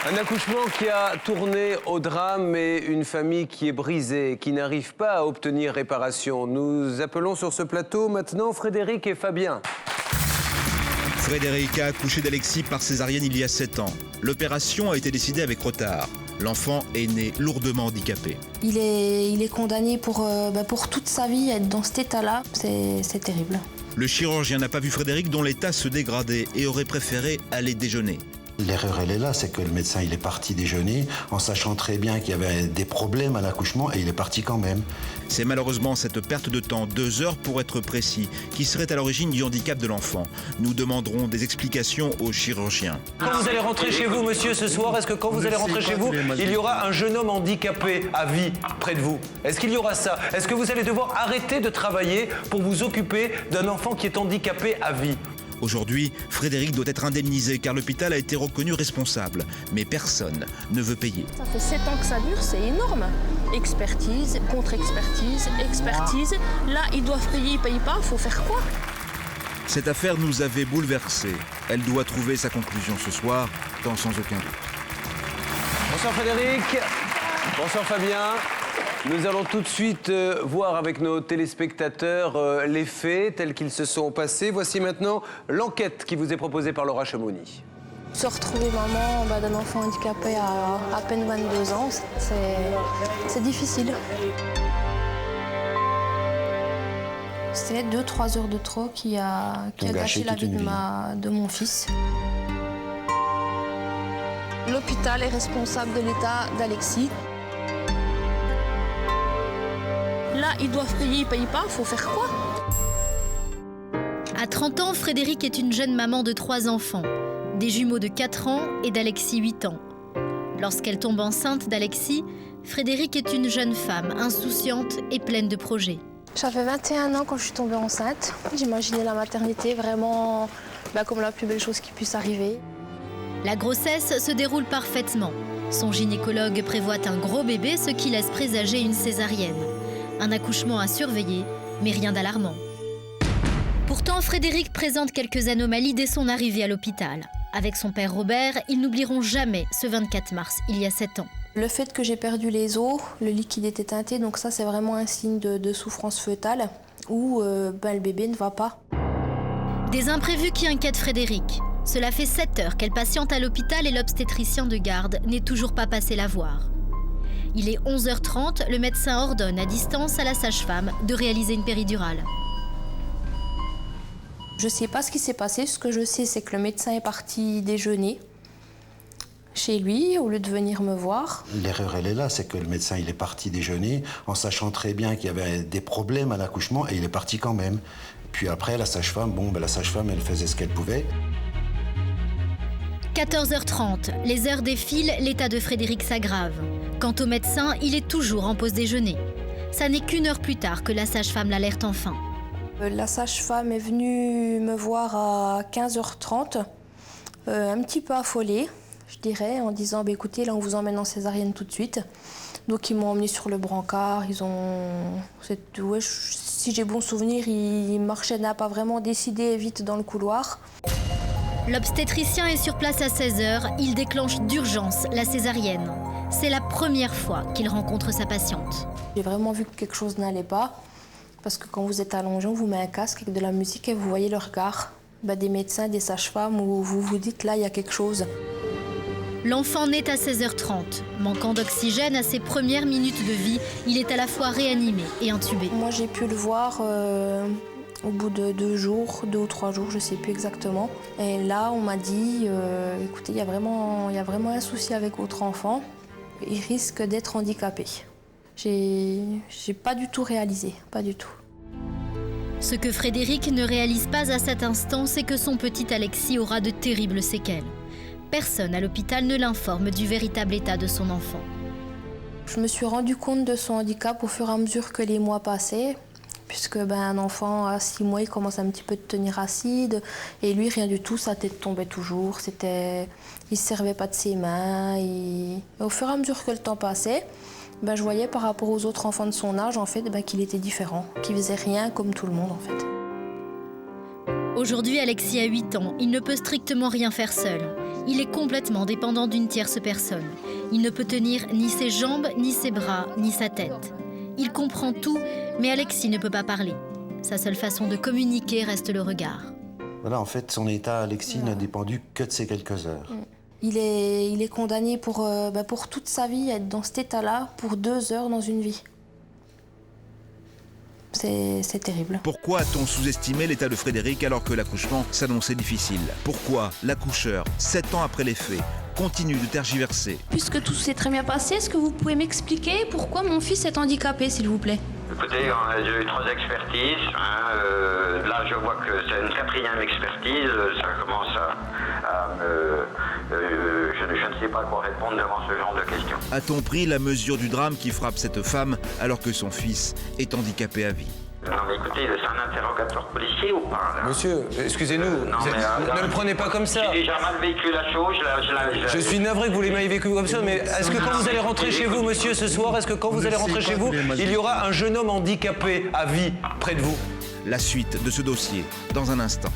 Un accouchement qui a tourné au drame et une famille qui est brisée, qui n'arrive pas à obtenir réparation. Nous appelons sur ce plateau maintenant Frédéric et Fabien. Frédéric a accouché d'Alexis par césarienne il y a 7 ans. L'opération a été décidée avec retard. L'enfant est né lourdement handicapé. Il est condamné pour toute sa vie à être dans cet état-là. C'est terrible. Le chirurgien n'a pas vu Frédéric dont l'état se dégradait et aurait préféré aller déjeuner. L'erreur, elle est là, c'est que le médecin, il est parti déjeuner en sachant très bien qu'il y avait des problèmes à l'accouchement et il est parti quand même. C'est malheureusement cette perte de temps, 2 heures pour être précis, qui serait à l'origine du handicap de l'enfant. Nous demanderons des explications au chirurgien. Quand vous allez rentrer chez vous, monsieur, ce soir, est-ce que quand vous allez rentrer chez vous, il y aura un jeune homme handicapé à vie près de vous? Est-ce qu'il y aura ça? Est-ce que vous allez devoir arrêter de travailler pour vous occuper d'un enfant qui est handicapé à vie? Aujourd'hui, Frédéric doit être indemnisé car l'hôpital a été reconnu responsable. Mais personne ne veut payer. Ça fait 7 ans que ça dure, c'est énorme. Expertise, contre-expertise, expertise. Là, ils doivent payer, ils ne payent pas, il faut faire quoi? Cette affaire nous avait bouleversés. Elle doit trouver sa conclusion ce soir, sans aucun doute. Bonsoir Frédéric. Bonsoir Fabien. Nous allons tout de suite voir avec nos téléspectateurs les faits tels qu'ils se sont passés. Voici maintenant l'enquête qui vous est proposée par Laura Chamouni. Se retrouver maman d'un enfant handicapé à peine 22 ans, c'est difficile. C'est 2-3 heures de trop qui a gâché la vie de mon fils. L'hôpital est responsable de l'état d'Alexis. Là, ils doivent payer, ils ne payent pas, il faut faire quoi? À 30 ans, Frédéric est une jeune maman de 3 enfants, des jumeaux de 4 ans et d'Alexis 8 ans. Lorsqu'elle tombe enceinte d'Alexis, Frédéric est une jeune femme insouciante et pleine de projets. J'avais 21 ans quand je suis tombée enceinte. J'imaginais la maternité vraiment comme la plus belle chose qui puisse arriver. La grossesse se déroule parfaitement. Son gynécologue prévoit un gros bébé, ce qui laisse présager une césarienne. Un accouchement à surveiller, mais rien d'alarmant. Pourtant, Frédéric présente quelques anomalies dès son arrivée à l'hôpital. Avec son père Robert, ils n'oublieront jamais ce 24 mars, il y a 7 ans. Le fait que j'ai perdu les os, le liquide était teinté, donc ça c'est vraiment un signe de souffrance fœtale où le bébé ne va pas. Des imprévus qui inquiètent Frédéric. Cela fait 7 heures qu'elle patiente à l'hôpital et l'obstétricien de garde n'est toujours pas passé la voir. Il est 11h30, le médecin ordonne à distance à la sage-femme de réaliser une péridurale. Je ne sais pas ce qui s'est passé. Ce que je sais, c'est que le médecin est parti déjeuner chez lui au lieu de venir me voir. L'erreur, elle est là, c'est que le médecin, il est parti déjeuner en sachant très bien qu'il y avait des problèmes à l'accouchement et il est parti quand même. Puis après, la sage-femme, la sage-femme, elle faisait ce qu'elle pouvait. 14h30, les heures défilent, l'état de Frédéric s'aggrave. Quant au médecin, il est toujours en pause déjeuner. Ça n'est qu'1 heure plus tard que la sage-femme l'alerte enfin. La sage-femme est venue me voir à 15h30, un petit peu affolée, je dirais, en disant écoutez, là on vous emmène en césarienne tout de suite. Donc ils m'ont emmené sur le brancard, si j'ai bon souvenir, ils marchaient, n'a pas vraiment décidé vite dans le couloir. L'obstétricien est sur place à 16h, il déclenche d'urgence la césarienne. C'est la première fois qu'il rencontre sa patiente. J'ai vraiment vu que quelque chose n'allait pas, parce que quand vous êtes allongé, on vous met un casque avec de la musique et vous voyez le regard des médecins, des sages-femmes, où vous vous dites là, il y a quelque chose. L'enfant naît à 16h30. Manquant d'oxygène à ses premières minutes de vie, il est à la fois réanimé et intubé. Moi, j'ai pu le voir au bout de 2 ou 3 jours, je ne sais plus exactement. Et là, on m'a dit, écoutez, il y a vraiment un souci avec votre enfant. Il risque d'être handicapé. J'ai pas du tout réalisé, pas du tout. Ce que Frédéric ne réalise pas à cet instant, c'est que son petit Alexis aura de terribles séquelles. Personne à l'hôpital ne l'informe du véritable état de son enfant. Je me suis rendu compte de son handicap au fur et à mesure que les mois passaient, puisque un enfant à 6 mois, il commence un petit peu de tenir acide, et lui, rien du tout, sa tête tombait toujours, il ne se servait pas de ses mains. Et au fur et à mesure que le temps passait, je voyais par rapport aux autres enfants de son âge, en fait, qu'il était différent, qu'il faisait rien comme tout le monde, en fait. Aujourd'hui, Alexis a 8 ans. Il ne peut strictement rien faire seul. Il est complètement dépendant d'une tierce personne. Il ne peut tenir ni ses jambes, ni ses bras, ni sa tête. Il comprend tout, mais Alexis ne peut pas parler. Sa seule façon de communiquer reste le regard. Voilà, en fait, son état, Alexis, n'a dépendu que de ces quelques heures. Il est condamné pour toute sa vie à être dans cet état-là pour 2 heures dans une vie. C'est terrible. Pourquoi a-t-on sous-estimé l'état de Frédéric alors que l'accouchement s'annonçait difficile? Pourquoi l'accoucheur, 7 ans après les faits, continue de tergiverser? Puisque tout s'est très bien passé, est-ce que vous pouvez m'expliquer pourquoi mon fils est handicapé, s'il vous plaît? Écoutez, j'ai eu 3 expertises. Là, je vois que c'est une 4e expertise. Ça commence à me... je ne sais pas quoi répondre devant ce genre de questions. A-t-on pris la mesure du drame qui frappe cette femme alors que son fils est handicapé à vie? Non mais écoutez, c'est un interrogatoire policier ou pas là? Monsieur, excusez-nous, ne le prenez pas comme ça. J'ai déjà mal vécu la chose. Je suis navré que vous l'ayez vécu comme ça, mais est-ce que quand vous allez rentrer chez vous, monsieur, ce soir, est-ce que quand vous allez rentrer chez vous, il y aura un jeune homme handicapé à vie près de vous? La suite de ce dossier, dans un instant.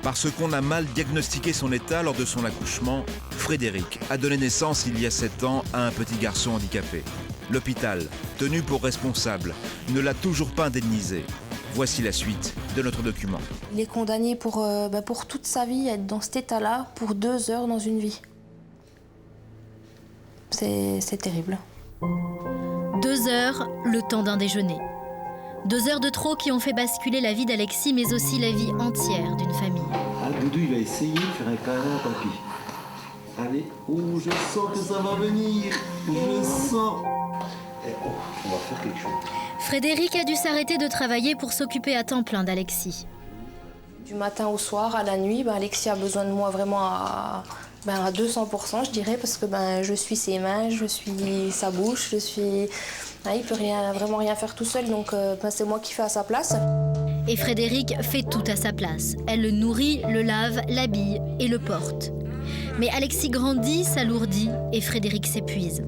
Parce qu'on a mal diagnostiqué son état lors de son accouchement, Frédéric a donné naissance il y a 7 ans à un petit garçon handicapé. L'hôpital, tenu pour responsable, ne l'a toujours pas indemnisé. Voici la suite de notre document. Il est condamné pour toute sa vie à être dans cet état-là pour 2 heures dans une vie. C'est terrible. 2 heures, le temps d'un déjeuner. 2 heures de trop qui ont fait basculer la vie d'Alexis, mais aussi la vie entière d'une famille. Ah, Doudou, il va essayer de faire un câlin à papy. Allez, oh, je sens que ça va venir. Je sens. On va faire quelque chose. Frédéric a dû s'arrêter de travailler pour s'occuper à temps plein d'Alexis. Du matin au soir, à la nuit, Alexis a besoin de moi vraiment à 200%, je dirais, parce que je suis ses mains, je suis sa bouche, il peut vraiment rien faire tout seul, donc c'est moi qui fais à sa place. Et Frédéric fait tout à sa place. Elle le nourrit, le lave, l'habille et le porte. Mais Alexis grandit, s'alourdit et Frédéric s'épuise.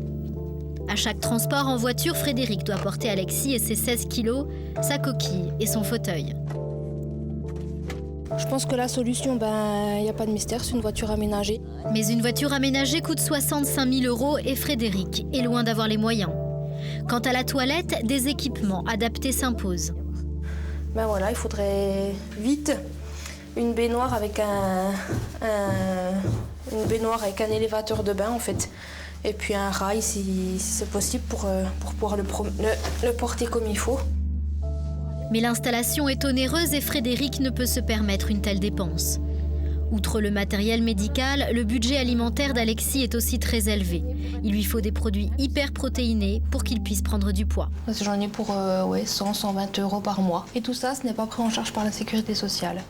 À chaque transport en voiture, Frédéric doit porter Alexis et ses 16 kilos, sa coquille et son fauteuil. Je pense que la solution, il n'y a pas de mystère, c'est une voiture aménagée. Mais une voiture aménagée coûte 65 000 € et Frédéric est loin d'avoir les moyens. Quant à la toilette, des équipements adaptés s'imposent. Il faudrait vite une baignoire avec un élévateur de bain en fait. Et puis un rail si c'est possible pour pouvoir le porter comme il faut. Mais l'installation est onéreuse et Frédéric ne peut se permettre une telle dépense. Outre le matériel médical, le budget alimentaire d'Alexis est aussi très élevé. Il lui faut des produits hyper protéinés pour qu'il puisse prendre du poids. J'en ai pour 100-120 € par mois. Et tout ça, ce n'est pas pris en charge par la sécurité sociale.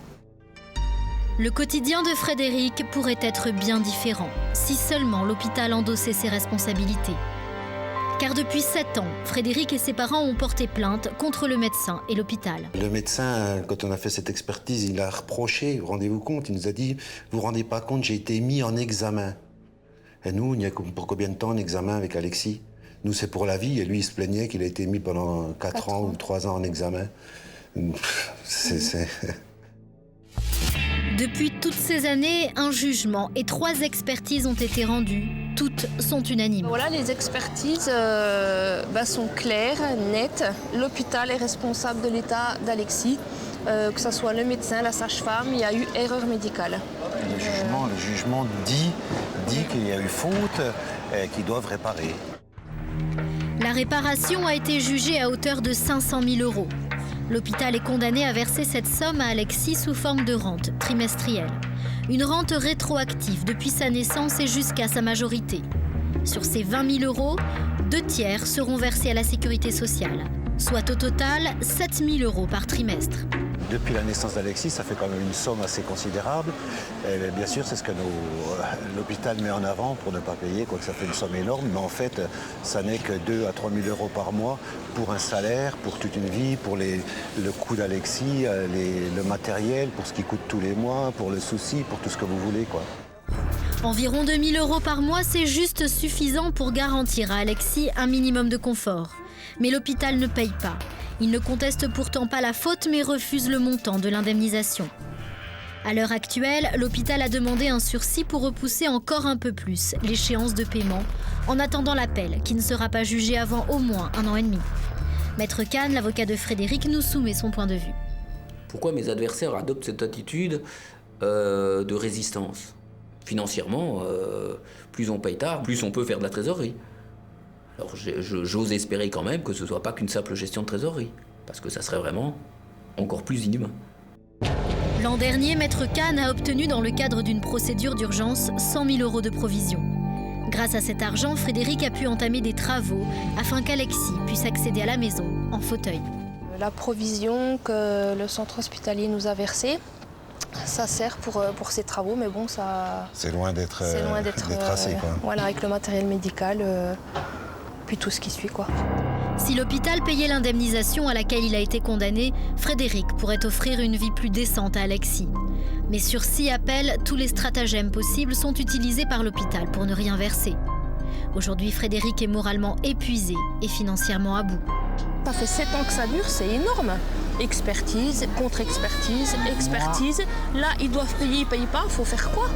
Le quotidien de Frédéric pourrait être bien différent, si seulement l'hôpital endossait ses responsabilités. Car depuis 7 ans, Frédéric et ses parents ont porté plainte contre le médecin et l'hôpital. Le médecin, quand on a fait cette expertise, il a reproché, rendez-vous compte, il nous a dit « Vous vous rendez pas compte, j'ai été mis en examen ». Et nous, il y a pour combien de temps en examen avec Alexis? Nous, c'est pour la vie, et lui, il se plaignait qu'il a été mis pendant 4 ans ou 3 ans en examen. Depuis toutes ces années, un jugement et 3 expertises ont été rendues. Toutes sont unanimes. Voilà, les expertises sont claires, nettes. L'hôpital est responsable de l'état d'Alexis. Que ce soit le médecin, la sage-femme, il y a eu erreur médicale. Le jugement dit qu'il y a eu faute et qu'ils doivent réparer. La réparation a été jugée à hauteur de 500 000 €. L'hôpital est condamné à verser cette somme à Alexis sous forme de rente trimestrielle. Une rente rétroactive depuis sa naissance et jusqu'à sa majorité. Sur ces 20 000 €, 2 tiers seront versés à la sécurité sociale, soit au total 7 000 € par trimestre. Depuis la naissance d'Alexis, ça fait quand même une somme assez considérable. Et bien sûr, c'est ce que l'hôpital met en avant pour ne pas payer, quoique ça fait une somme énorme. Mais en fait, ça n'est que 2 à 3 000 € par mois pour un salaire, pour toute une vie, pour le coût d'Alexis, le matériel, pour ce qui coûte tous les mois, pour le souci, pour tout ce que vous voulez, quoi. Environ 2 000 € par mois, c'est juste suffisant pour garantir à Alexis un minimum de confort. Mais l'hôpital ne paye pas. Il ne conteste pourtant pas la faute, mais refuse le montant de l'indemnisation. À l'heure actuelle, l'hôpital a demandé un sursis pour repousser encore un peu plus l'échéance de paiement, en attendant l'appel, qui ne sera pas jugé avant au moins 1 an et demi. Maître Kahn, l'avocat de Frédéric, nous soumet son point de vue. Pourquoi mes adversaires adoptent cette attitude de résistance ? Financièrement, plus on paye tard, plus on peut faire de la trésorerie. Alors j'ose espérer quand même que ce ne soit pas qu'une simple gestion de trésorerie, parce que ça serait vraiment encore plus inhumain. L'an dernier, Maître Kahn a obtenu dans le cadre d'une procédure d'urgence 100 000 € de provision. Grâce à cet argent, Frédéric a pu entamer des travaux afin qu'Alexis puisse accéder à la maison en fauteuil. La provision que le centre hospitalier nous a versée, ça sert pour ces travaux, mais bon, ça... C'est loin d'être assez, quoi. Voilà, avec le matériel médical, puis tout ce qui suit, quoi. Si l'hôpital payait l'indemnisation à laquelle il a été condamné, Frédéric pourrait offrir une vie plus décente à Alexis. Mais sur 6 appels, tous les stratagèmes possibles sont utilisés par l'hôpital pour ne rien verser. Aujourd'hui, Frédéric est moralement épuisé et financièrement à bout. Ça fait 7 ans que ça dure, c'est énorme. Expertise, contre-expertise, expertise. Là, ils doivent payer, ils ne payent pas, il faut faire quoi ?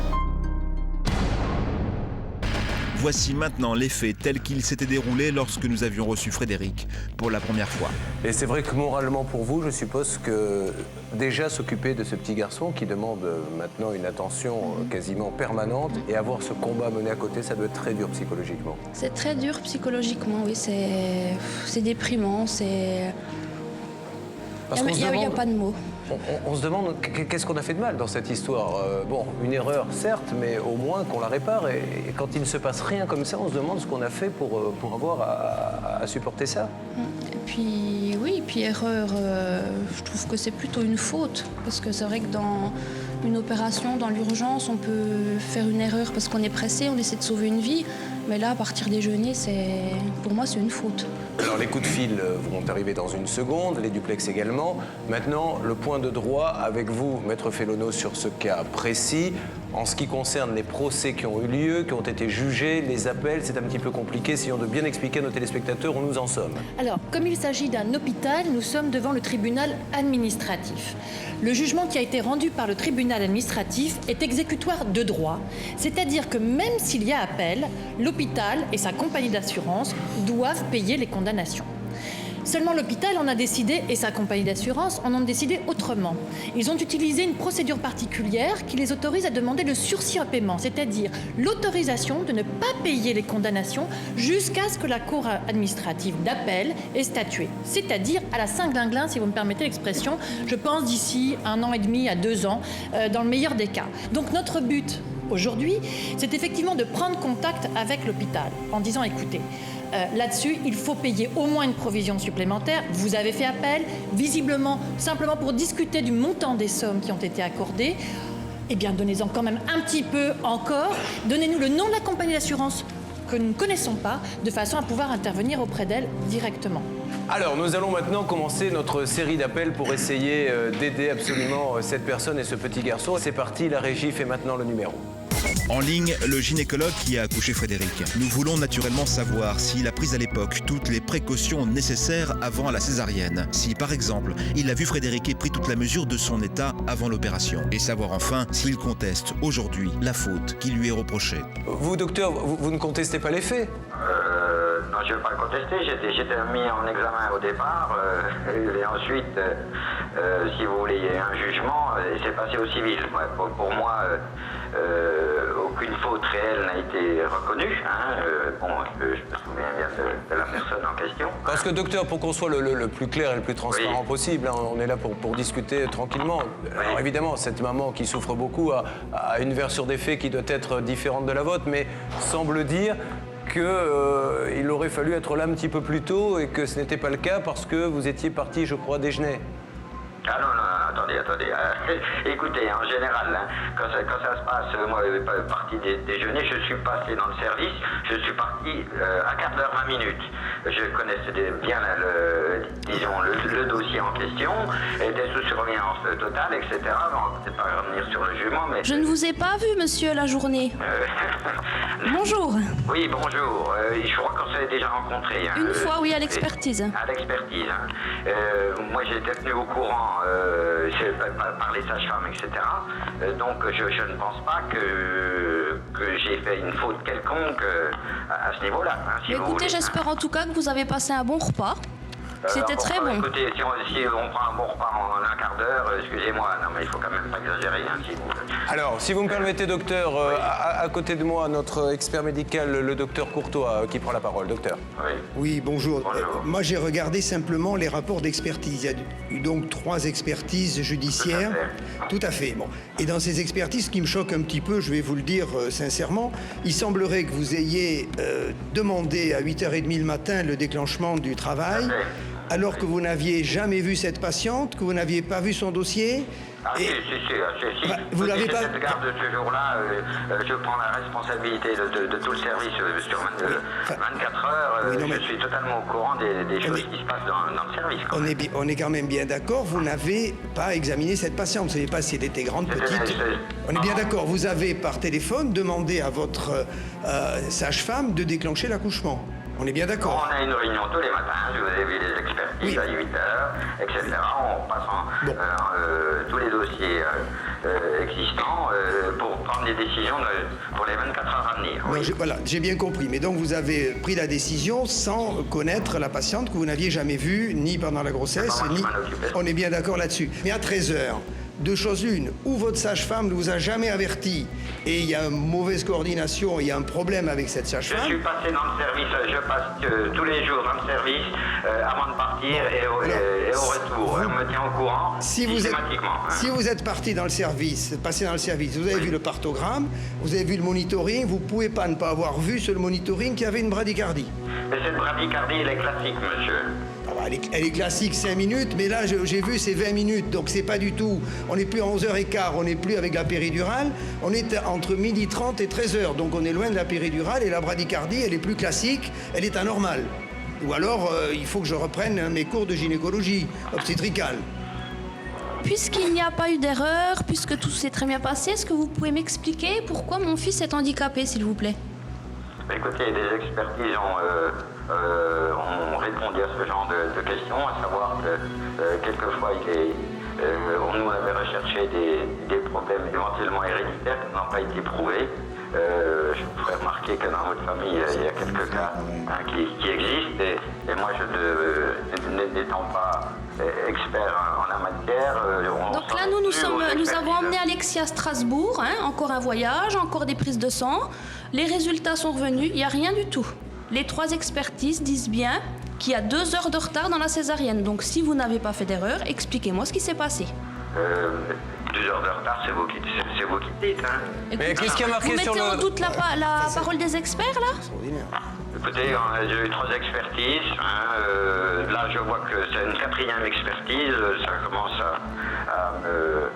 Voici maintenant les faits tels qu'ils s'étaient déroulés lorsque nous avions reçu Frédéric pour la première fois. Et c'est vrai que moralement pour vous, je suppose que déjà s'occuper de ce petit garçon qui demande maintenant une attention quasiment permanente et avoir ce combat mené à côté, ça doit être très dur psychologiquement. C'est très dur psychologiquement, oui, c'est déprimant, c'est... Il n'y a pas de mots. On se demande qu'est-ce qu'on a fait de mal dans cette histoire. Bon, une erreur certes, mais au moins qu'on la répare. Et quand il ne se passe rien comme ça, on se demande ce qu'on a fait pour avoir à supporter ça. Et puis, oui, puis erreur, je trouve que c'est plutôt une faute. Parce que c'est vrai que dans une opération, dans l'urgence, on peut faire une erreur parce qu'on est pressé, on essaie de sauver une vie. Mais là, à partir des genêts, pour moi, c'est une faute. Alors, les coups de fil vont arriver dans une seconde, les duplex également. Maintenant, le point de droit avec vous, Maître Fellono, sur ce cas précis. En ce qui concerne les procès qui ont eu lieu, qui ont été jugés, les appels, c'est un petit peu compliqué. Essayons de bien expliquer à nos téléspectateurs où nous en sommes. Alors, comme il s'agit d'un hôpital, nous sommes devant le tribunal administratif. Le jugement qui a été rendu par le tribunal administratif est exécutoire de droit, c'est-à-dire que même s'il y a appel, l'hôpital et sa compagnie d'assurance doivent payer les condamnations. Seulement l'hôpital en a décidé, et sa compagnie d'assurance en ont décidé autrement. Ils ont utilisé une procédure particulière qui les autorise à demander le sursis à paiement, c'est-à-dire l'autorisation de ne pas payer les condamnations jusqu'à ce que la cour administrative d'appel ait statué. C'est-à-dire à la Saint-Glinglin, si vous me permettez l'expression, je pense d'ici 1 an et demi à 2 ans, dans le meilleur des cas. Donc notre but aujourd'hui, c'est effectivement de prendre contact avec l'hôpital en disant, écoutez, là-dessus, il faut payer au moins une provision supplémentaire. Vous avez fait appel, visiblement, simplement pour discuter du montant des sommes qui ont été accordées. Eh bien, donnez-en quand même un petit peu encore. Donnez-nous le nom de la compagnie d'assurance que nous ne connaissons pas, de façon à pouvoir intervenir auprès d'elle directement. Alors, nous allons maintenant commencer notre série d'appels pour essayer d'aider absolument cette personne et ce petit garçon. C'est parti, la régie fait maintenant le numéro. En ligne, le gynécologue qui a accouché Frédéric. Nous voulons naturellement savoir s'il a pris à l'époque toutes les précautions nécessaires avant la césarienne. Si, par exemple, il a vu Frédéric et pris toute la mesure de son état avant l'opération. Et savoir enfin s'il conteste aujourd'hui la faute qui lui est reprochée. Vous, docteur, vous ne contestez pas les faits ? Non, je ne vais pas le contester. J'étais mis en examen au départ. Et ensuite, si vous voulez, il y a eu un jugement et c'est passé au civil. Ouais, pour moi, aucune faute réelle n'a été reconnue. Je me souviens bien de la personne en question. Parce que, docteur, pour qu'on soit le plus clair et le plus transparent possible, hein, on est là pour discuter tranquillement. Alors évidemment, cette maman qui souffre beaucoup a une version des faits qui doit être différente de la vôtre, mais semble dire qu'il aurait fallu être là un petit peu plus tôt et que ce n'était pas le cas parce que vous étiez parti, je crois, déjeuner. Ah non, attendez. Écoutez, en général, hein, quand ça se passe, moi, partie déjeuner, je suis passé dans le service, je suis parti à quart d'heure, 20 minutes. Je connaissais bien le dossier en question, était sous surveillance totale, etc. On va peut-être pas revenir sur le jugement, mais... Je ne vous ai pas vu, monsieur, la journée. Bonjour. Oui, bonjour. Je crois qu'on s'est déjà rencontrés. Hein. Une fois, oui, à l'expertise. À l'expertise. Hein. Moi, j'étais tenu au courant par les sages-femmes, etc. Donc, je ne pense pas que j'ai fait une faute quelconque à ce niveau-là. Hein, si écoutez, j'espère en tout cas que vous avez passé un bon repas. C'était très bon. Écoutez, si on prend un bon repas en un quart d'heure, excusez-moi, non mais il faut quand même pas exagérer, hein, si vous... Alors, si vous me permettez, docteur, à côté de moi, notre expert médical, le docteur Courtois, qui prend la parole. Docteur. Oui, bonjour. Moi, j'ai regardé simplement les rapports d'expertise. Il y a eu donc 3 expertises judiciaires. Tout à fait. Bon. Et dans ces expertises, ce qui me choque un petit peu, je vais vous le dire sincèrement, il semblerait que vous ayez demandé à 8h30 le matin le déclenchement du travail, alors que vous n'aviez jamais vu cette patiente, que vous n'aviez pas vu son dossier. Ah, si. Vous l'avez pas... Cette garde de ce jour-là, je prends la responsabilité de tout le service sur 24 heures. Oui, je suis totalement au courant des choses qui se passent dans le service. On est quand même bien d'accord, vous n'avez pas examiné cette patiente. Vous ne savez pas si elle était grande, petite. On est bien d'accord, vous avez par téléphone demandé à votre sage-femme de déclencher l'accouchement. On est bien d'accord. On a une réunion tous les matins, je vous ai vu les expertises à 8h, etc. On passe tous les dossiers existants pour prendre des décisions pour les 24 heures à venir. Oui. Voilà, j'ai bien compris. Mais donc vous avez pris la décision sans connaître la patiente que vous n'aviez jamais vue, ni pendant la grossesse, ni... On est bien d'accord là-dessus. Mais à 13h, 2 choses l'une, ou votre sage-femme ne vous a jamais averti et il y a une mauvaise coordination, il y a un problème avec cette sage-femme. Je suis passé dans le service, je passe tous les jours dans le service avant de partir et au retour. On me tient au courant systématiquement. Si vous êtes parti dans le service, passé dans le service, vous avez vu le partogramme, vous avez vu le monitoring, vous ne pouvez pas ne pas avoir vu sur le monitoring qu'il y avait une bradycardie. Mais cette bradycardie, elle est classique, monsieur. Elle est classique 5 minutes, mais là j'ai vu c'est 20 minutes, donc c'est pas du tout. On n'est plus à 11h15, on n'est plus avec la péridurale, on est entre 12h30 et 13h, donc on est loin de la péridurale et la bradycardie elle est plus classique, elle est anormale. Ou alors il faut que je reprenne mes cours de gynécologie obstétricale. Puisqu'il n'y a pas eu d'erreur, puisque tout s'est très bien passé, est-ce que vous pouvez m'expliquer pourquoi mon fils est handicapé, s'il vous plaît? Écoutez, les expertises ont répondu à ce genre de questions, à savoir que quelquefois on nous avait recherché des problèmes éventuellement héréditaires qui n'ont pas été prouvés. Je vous ferai remarquer que dans votre famille, il y a quelques cas qui existent et moi, n'étant pas expert en la matière... Donc là, nous avons emmené Alexis à Strasbourg, encore un voyage, encore des prises de sang. Les résultats sont revenus, il n'y a rien du tout. Les 3 expertises disent bien qu'il y a 2 heures de retard dans la césarienne. Donc si vous n'avez pas fait d'erreur, expliquez-moi ce qui s'est passé. 2 heures de retard, c'est vous qui dites. Hein. Mais qu'est-ce qui a marqué sur le... Vous mettez en doute la parole des experts, là? Écoutez, j'ai eu 3 expertises. Là, je vois que c'est une 4e expertise. Ça commence à me...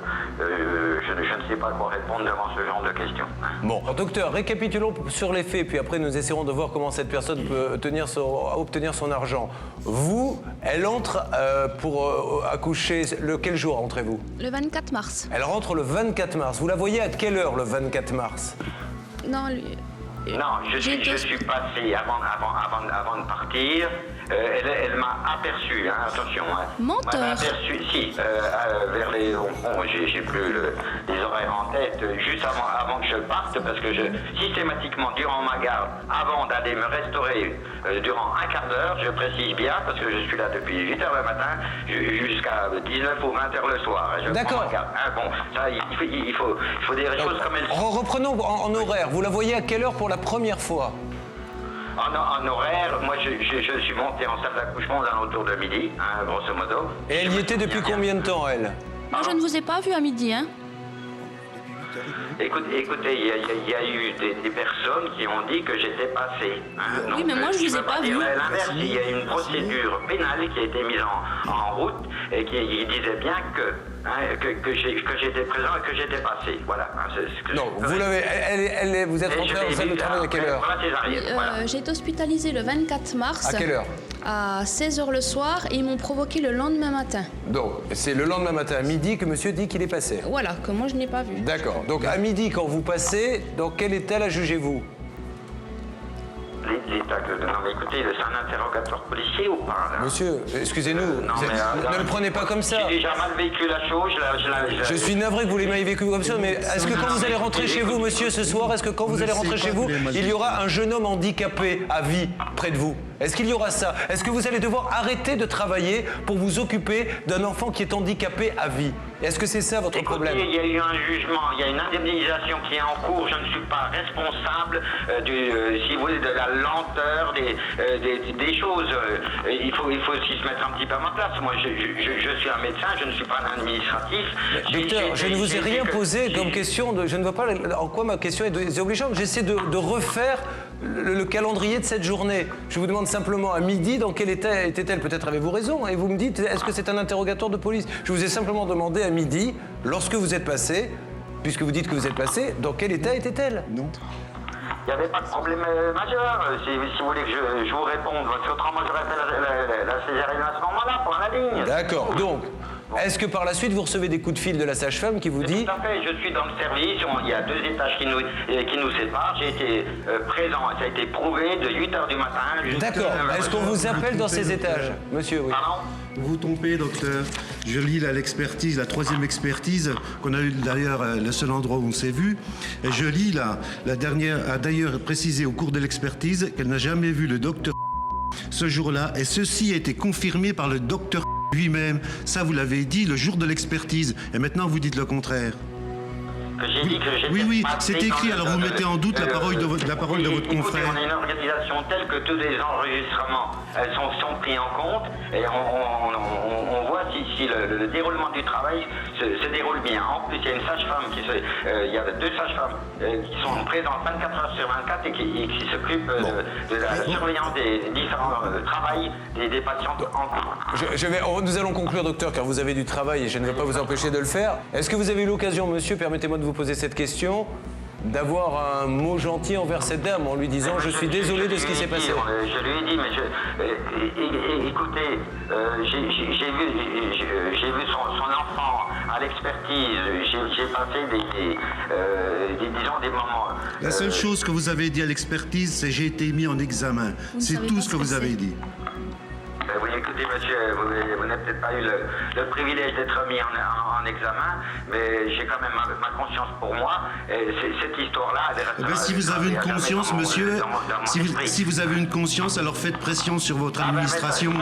je ne sais pas quoi répondre devant ce genre de questions. Bon, docteur, récapitulons sur les faits, puis après nous essaierons de voir comment cette personne peut obtenir son argent. Vous, elle entre pour accoucher, quel jour entrez-vous? Le 24 mars. Elle rentre le 24 mars. Vous la voyez à quelle heure le 24 mars? Non, non, je suis passé avant de partir. Elle m'a aperçu, attention. Menteur. Elle m'a aperçu, vers les... j'ai plus les horaires en tête, juste avant que je parte, parce que systématiquement, durant ma garde, avant d'aller me restaurer durant un quart d'heure, je précise bien, parce que je suis là depuis 8h le matin, jusqu'à 19 ou 20h le soir. D'accord. Bon, ça, il faut dire les choses comme elles sont. Reprenons en horaire. Vous la voyez à quelle heure pour la première fois? En horaire, moi je suis monté en salle d'accouchement autour de midi, grosso modo. Et elle y était depuis combien de temps, elle? Moi, je ne vous ai pas vu à midi, Écoutez, il y a eu des personnes qui ont dit que j'étais passé. Hein. Oui, mais moi, je vous ai pas vu. L'inverse, il y a une procédure pénale qui a été mise en route et qui disait bien que j'étais présent et que j'étais passé. Voilà. Non, vous l'avez. Vous êtes rentré en salle de travail à quelle heure? J'ai été hospitalisée le 24 mars. À quelle heure? À 16h le soir et ils m'ont provoqué le lendemain matin. Donc, c'est le lendemain matin à midi que monsieur dit qu'il est passé. Voilà, que moi je n'ai pas vu. D'accord. Donc, à midi, quand vous passez, dans quel état la jugez-vous? Non, mais écoutez, c'est un interrogatoire policier ou pas là? Monsieur, excusez-nous, ne le prenez pas comme ça. J'ai déjà mal vécu la chose. Je suis navré que vous l'ayez vécu comme ça, mais est-ce que quand vous allez rentrer chez vous, monsieur, ce soir, est-ce que quand vous allez rentrer chez vous, il y aura un jeune homme handicapé à vie près de vous? Est-ce qu'il y aura ça? Est-ce que vous allez devoir arrêter de travailler pour vous occuper d'un enfant qui est handicapé à vie? Est-ce que c'est ça votre problème? Il y a eu un jugement, il y a une indemnisation qui est en cours. Je ne suis pas responsable si vous voulez, de la lenteur des choses. Il faut aussi se mettre un petit peu à ma place. Moi, je suis un médecin, je ne suis pas un administratif. Docteur, je ne vous ai rien posé comme question. Je ne vois pas en quoi ma question est désobligeante. J'essaie de refaire le calendrier de cette journée. Je vous demande simplement à midi dans quel état était-elle. Peut-être avez-vous raison. Et vous me dites, est-ce que c'est un interrogatoire de police? Je vous ai simplement demandé à midi, lorsque vous êtes passé, puisque vous dites que vous êtes passé, dans quel état était-elle? Non. Il n'y avait pas de problème majeur, si vous voulez que je vous réponde. Parce qu'autrement, j'aurais fait la césarienne à ce moment-là, pour la ligne. D'accord. Donc, est-ce que par la suite, vous recevez des coups de fil de la sage-femme qui vous dit... Tout à fait, je suis dans le service, il y a 2 étages qui nous séparent. J'ai été présent, ça a été prouvé de 8h du matin jusqu'à... D'accord. Est-ce qu'on vous appelle dans ces étages? Monsieur, oui. Pardon? Vous vous trompez, docteur. Je lis l'expertise, la 3e expertise, qu'on a eu d'ailleurs le seul endroit où on s'est vu. Et je lis la dernière a d'ailleurs précisé au cours de l'expertise qu'elle n'a jamais vu le docteur ce jour-là. Et ceci a été confirmé par le docteur lui-même. Ça, vous l'avez dit le jour de l'expertise. Et maintenant, vous dites le contraire. J'ai dit que j'étais oui, c'est écrit, alors vous mettez en doute la parole de votre confrère. On a une organisation telle que tous les enregistrements sont pris en compte et on voit si le déroulement du travail se déroule bien. En plus, il y a une sage-femme il y a 2 sages-femmes qui sont présentes 24 heures sur 24 et qui s'occupent de la surveillance des différents travails des patients en cours. Nous allons conclure, docteur, car vous avez du travail et je ne vais pas vous empêcher de le faire. Est-ce que vous avez eu l'occasion, monsieur, permettez-moi de vous poser cette question, d'avoir un mot gentil envers cette dame en lui disant « Je suis désolé de ce qui s'est passé ». Je lui ai dit, mais écoutez, j'ai vu son enfant à l'expertise, j'ai passé disons des moments... La seule chose que vous avez dit à l'expertise, c'est « j'ai été mis en examen ». C'est tout ce que vous avez dit. Oui, écoutez, monsieur, vous n'avez peut-être pas eu le privilège d'être mis en examen, mais j'ai quand même ma conscience pour moi. Et cette histoire-là... si vous avez une conscience, monsieur, si vous avez une conscience, alors faites pression sur votre administration.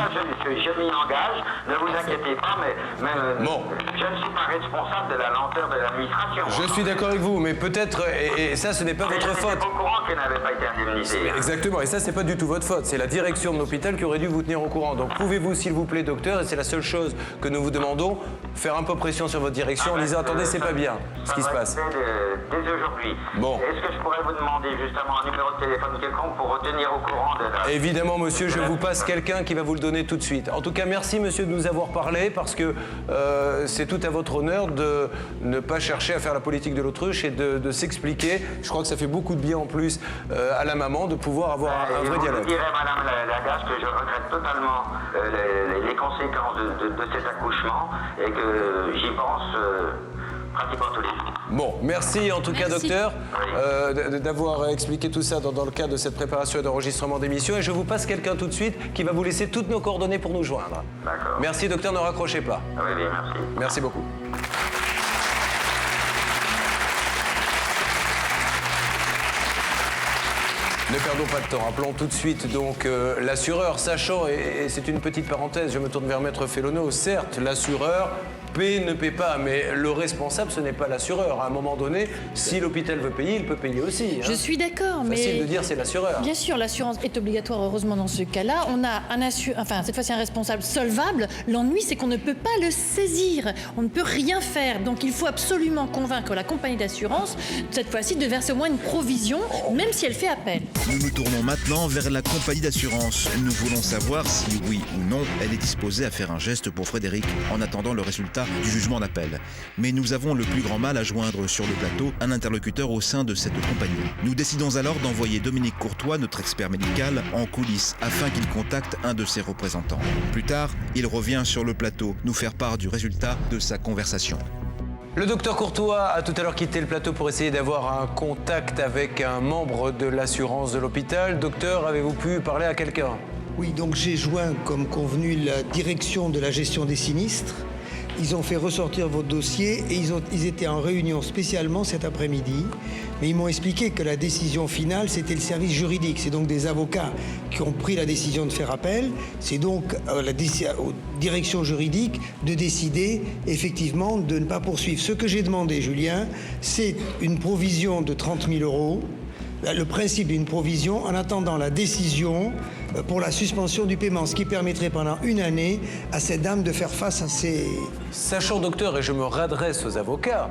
Je m'y engage, ne vous inquiétez pas, mais je ne suis pas responsable de la lenteur de l'administration. Je suis d'accord avec vous, mais peut-être, et ça, ce n'est pas votre faute. Je suis au courant qu'elle n'avait pas été indemnisée. Exactement, et ça, c'est pas du tout votre faute. C'est la direction de l'hôpital qui aurait dû vous tenir au courant. Donc, pouvez-vous, s'il vous plaît, docteur, et c'est la seule chose que nous vous demandons, faire un peu pression sur votre direction en disant « Attendez, c'est pas bien ce qui se passe ». Dès aujourd'hui. Bon. Est-ce que je pourrais vous demander justement un numéro de téléphone quelconque pour retenir au courant de la... Évidemment, monsieur, je vous passe quelqu'un qui va vous le donner tout de suite. En tout cas, merci, monsieur, de nous avoir parlé, parce que c'est tout à votre honneur de ne pas chercher à faire la politique de l'autruche et de s'expliquer. Je crois que ça fait beaucoup de bien, en plus, à la maman de pouvoir avoir un vrai dialogue. Je dirais, madame Lagache, que je regrette totalement les conséquences de cet accouchement et que j'y pense pratiquement tous les jours. Bon, merci en tout cas, docteur, d'avoir expliqué tout ça dans le cadre de cette préparation et d'enregistrement d'émission. Et je vous passe quelqu'un tout de suite qui va vous laisser toutes nos coordonnées pour nous joindre. D'accord. Merci, docteur, ne raccrochez pas. Oui, merci. Merci beaucoup. Ne perdons pas de temps, appelons tout de suite donc l'assureur, sachant, et c'est une petite parenthèse, je me tourne vers Maître Fellono, certes l'assureur paie, ne paie pas, mais le responsable ce n'est pas l'assureur. À un moment donné, si l'hôpital veut payer, il peut payer aussi. Hein. Je suis d'accord, mais... Facile de dire c'est l'assureur. Bien sûr, l'assurance est obligatoire, heureusement, dans ce cas-là. On a cette fois-ci un responsable solvable. L'ennui, c'est qu'on ne peut pas le saisir. On ne peut rien faire. Donc, il faut absolument convaincre la compagnie d'assurance, cette fois-ci, de verser au moins une provision, même si elle fait appel. Nous nous tournons maintenant vers la compagnie d'assurance. Nous voulons savoir si, oui ou non, elle est disposée à faire un geste pour Frédéric en attendant le résultat du jugement d'appel. Mais nous avons le plus grand mal à joindre sur le plateau un interlocuteur au sein de cette compagnie. Nous décidons alors d'envoyer Dominique Courtois, notre expert médical, en coulisses afin qu'il contacte un de ses représentants. Plus tard, il revient sur le plateau nous faire part du résultat de sa conversation. Le docteur Courtois a tout à l'heure quitté le plateau pour essayer d'avoir un contact avec un membre de l'assurance de l'hôpital. Docteur, avez-vous pu parler à quelqu'un? Oui, donc j'ai joint, comme convenu, la direction de la gestion des sinistres. Ils ont fait ressortir votre dossier et ils étaient en réunion spécialement cet après-midi. Mais ils m'ont expliqué que la décision finale, c'était le service juridique. C'est donc des avocats qui ont pris la décision de faire appel. C'est donc aux directions juridiques de décider effectivement de ne pas poursuivre. Ce que j'ai demandé, Julien, c'est une provision de 30 000 €. Le principe d'une provision en attendant la décision pour la suspension du paiement, ce qui permettrait pendant une année à cette dame de faire face à ces... Sachant, docteur, et je me redresse aux avocats,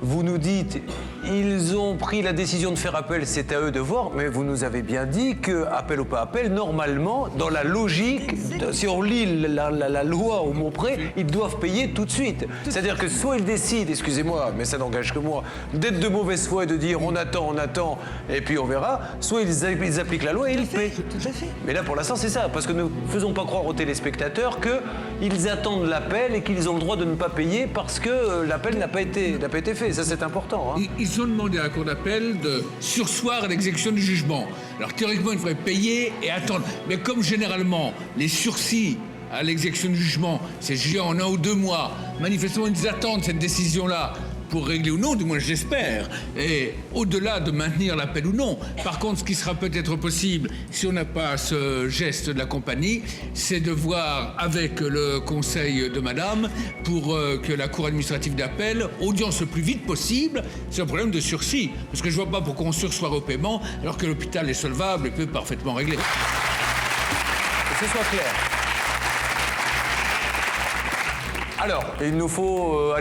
vous nous dites, ils ont pris la décision de faire appel, c'est à eux de voir, mais vous nous avez bien dit que, appel ou pas appel, normalement, dans la logique, si on lit la loi au mot près, ils doivent payer tout de suite. C'est-à-dire que soit ils décident, excusez-moi, mais ça n'engage que moi, d'être de mauvaise foi et de dire on attend, et puis on verra, soit ils appliquent la loi et ils paient. Tout à fait. Mais là, pour l'instant, c'est ça, parce que ne faisons pas croire aux téléspectateurs qu'ils attendent l'appel et qu'ils ont le droit de ne pas payer parce que l'appel n'a pas été fait. Ça, c'est important. Hein. Ils ont demandé à la Cour d'appel de surseoir à l'exécution du jugement. Alors, théoriquement, ils devraient payer et attendre. Mais comme généralement, les sursis à l'exécution du jugement, c'est jugé en 1 ou 2 mois, manifestement, ils attendent cette décision-là pour régler ou non, du moins j'espère, et au-delà de maintenir l'appel ou non. Par contre, ce qui sera peut-être possible, si on n'a pas ce geste de la compagnie, c'est de voir avec le conseil de madame pour que la cour administrative d'appel audience le plus vite possible sur un problème de sursis. Parce que je ne vois pas pourquoi on sursoit au paiement alors que l'hôpital est solvable et peut parfaitement régler. Que ce soit clair. Alors, il nous faut,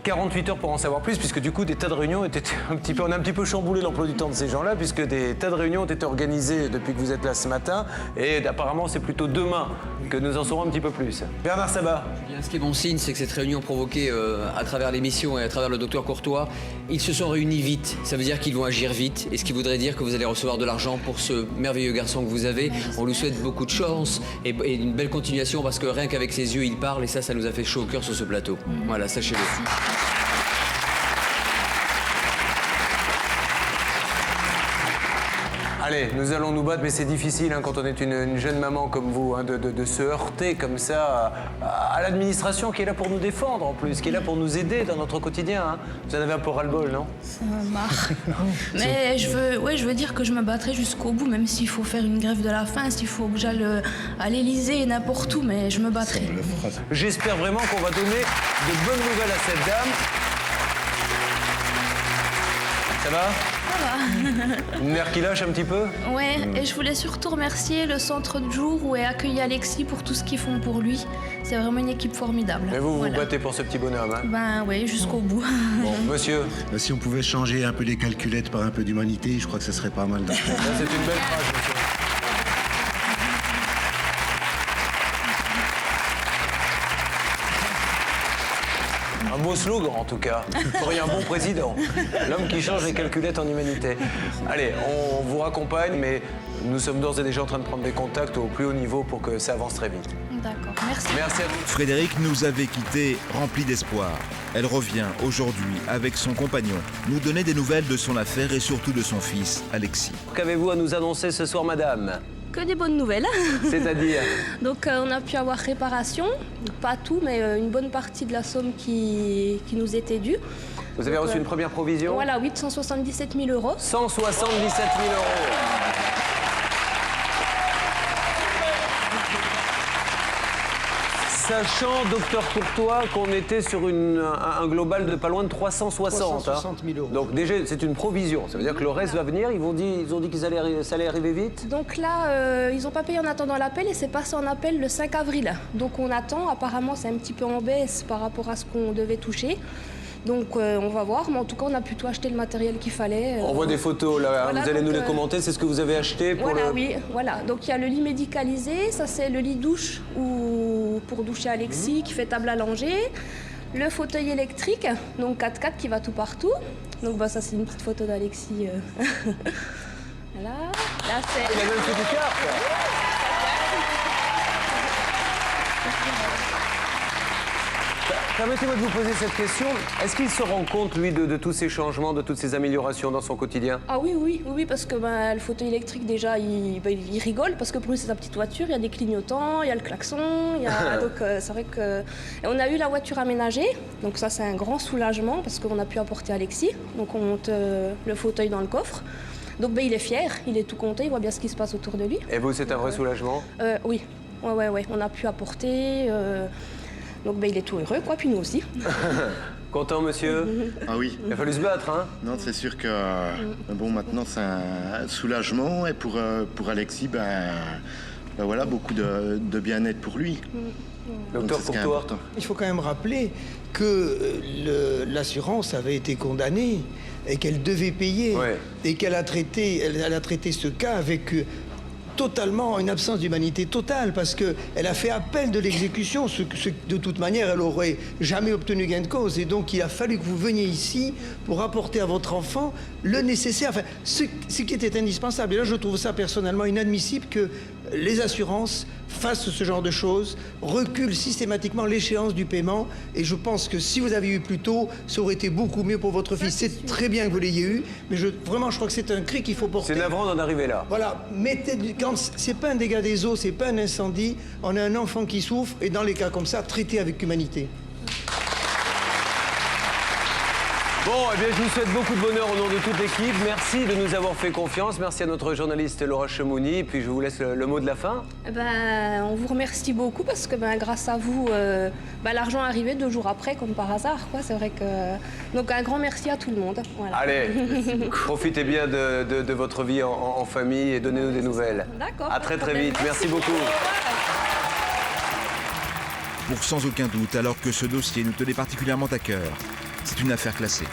48 heures pour en savoir plus, puisque du coup, des tas de réunions étaient on a un petit peu chamboulé l'emploi du temps de ces gens-là, puisque des tas de réunions ont été organisées depuis que vous êtes là ce matin, et apparemment, c'est plutôt demain que nous en saurons un petit peu plus. Bernard Sabat. Ce qui est bon signe, c'est que cette réunion provoquée à travers l'émission et à travers le docteur Courtois, ils se sont réunis vite. Ça veut dire qu'ils vont agir vite, et ce qui voudrait dire que vous allez recevoir de l'argent pour ce merveilleux garçon que vous avez. On lui souhaite beaucoup de chance et une belle continuation, parce que rien qu'avec ses yeux, il parle, et ça nous a fait chaud au cœur sur ce plateau. Voilà, sachez-le. Allez, nous allons nous battre, mais c'est difficile quand on est une jeune maman comme vous, de se heurter comme ça à l'administration qui est là pour nous défendre en plus, qui est là pour nous aider dans notre quotidien. Hein. Vous en avez un peu ras-le-bol, non? Ça me marre. Mais je veux dire que je me battrai jusqu'au bout, même s'il faut faire une grève de la faim, s'il faut que j'aille à l'Élysée et n'importe où, mais je me battrai. J'espère vraiment qu'on va donner de bonnes nouvelles à cette dame. Ça va? Une mère qui lâche un petit peu? Ouais, et je voulais surtout remercier le centre de jour où est accueilli Alexis pour tout ce qu'ils font pour lui. C'est vraiment une équipe formidable. Et vous vous battez pour ce petit bonhomme, hein? Ben oui, jusqu'au bout. Bon, monsieur. Si on pouvait changer un peu les calculettes par un peu d'humanité, je crois que ce serait pas mal. C'est une belle phrase, monsieur. Un beau slogan, en tout cas. Vous feriez un bon président. L'homme qui change les calculettes en humanité. Allez, on vous raccompagne, mais nous sommes d'ores et déjà en train de prendre des contacts au plus haut niveau pour que ça avance très vite. D'accord, merci. Merci à vous. Frédéric nous avait quittés remplis d'espoir. Elle revient aujourd'hui avec son compagnon, nous donner des nouvelles de son affaire et surtout de son fils, Alexis. Qu'avez-vous à nous annoncer ce soir, madame? Que des bonnes nouvelles. C'est-à-dire? Donc on a pu avoir réparation, pas tout, mais une bonne partie de la somme qui nous était due. Vous avez reçu une première provision? Voilà, 877 000 €. 177 000 €. Sachant, docteur Courtois, qu'on était sur un global de pas loin de 360. 360 000 euros. Donc déjà, c'est une provision. Ça veut dire que le reste va venir. Ils ont dit que ça allait arriver vite. Donc là, ils n'ont pas payé en attendant l'appel et c'est passé en appel le 5 avril. Donc on attend. Apparemment, c'est un petit peu en baisse par rapport à ce qu'on devait toucher. Donc on va voir, mais en tout cas on a plutôt acheté le matériel qu'il fallait. On voit des photos là, voilà, vous allez donc, nous les commenter, c'est ce que vous avez acheté pour voilà, le... oui, voilà. Donc il y a le lit médicalisé, ça c'est le lit douche pour doucher Alexis qui fait table à langer. Le fauteuil électrique, donc 4x4 qui va tout partout. Donc bah, ça c'est une petite photo d'Alexis. Voilà, là c'est... Il a même fait du carte. Permettez-moi de vous poser cette question. Est-ce qu'il se rend compte, lui, de tous ces changements, de toutes ces améliorations dans son quotidien? Ah oui, parce que le fauteuil électrique, déjà, il rigole, parce que pour lui, c'est sa petite voiture, il y a des clignotants, il y a le klaxon, donc c'est vrai que... Et on a eu la voiture aménagée, donc ça, c'est un grand soulagement, parce qu'on a pu apporter Alexis. Donc on monte le fauteuil dans le coffre. Donc il est fier, il est tout content, il voit bien ce qui se passe autour de lui. Et vous, c'est un vrai soulagement? Oui, on a pu apporter... Donc il est tout heureux, quoi, puis nous aussi. Content, monsieur? Ah oui. Il a fallu se battre, hein? Non, c'est sûr que bon, maintenant c'est un soulagement et pour Alexis, voilà, beaucoup de bien-être pour lui. Docteur Courtois. Il faut quand même rappeler que l'assurance avait été condamnée et qu'elle devait payer et qu'elle a traité ce cas avec totalement une absence d'humanité totale parce qu'elle a fait appel de l'exécution, de toute manière elle aurait jamais obtenu gain de cause et donc il a fallu que vous veniez ici pour apporter à votre enfant le nécessaire, enfin ce qui était indispensable. Et là je trouve ça personnellement inadmissible que les assurances fassent ce genre de choses, reculent systématiquement l'échéance du paiement et je pense que si vous avez eu plus tôt, ça aurait été beaucoup mieux pour votre fils. C'est très bien que vous l'ayez eu, mais vraiment je crois que c'est un cri qu'il faut porter. C'est navrant d'en arriver là. Voilà, quand c'est pas un dégât des eaux, c'est pas un incendie, on a un enfant qui souffre et dans les cas comme ça, traité avec humanité. Bon, eh bien, je vous souhaite beaucoup de bonheur au nom de toute l'équipe. Merci de nous avoir fait confiance. Merci à notre journaliste Laura Chemouni. Puis je vous laisse le mot de la fin. On vous remercie beaucoup parce que grâce à vous, l'argent est arrivé 2 jours après, comme par hasard, quoi. C'est vrai que... Donc un grand merci à tout le monde. Voilà. Allez, profitez bien de votre vie en famille et donnez-nous des nouvelles. D'accord. À très vite. Merci beaucoup. Pour sans aucun doute, alors que ce dossier nous tenait particulièrement à cœur, c'est une affaire classée.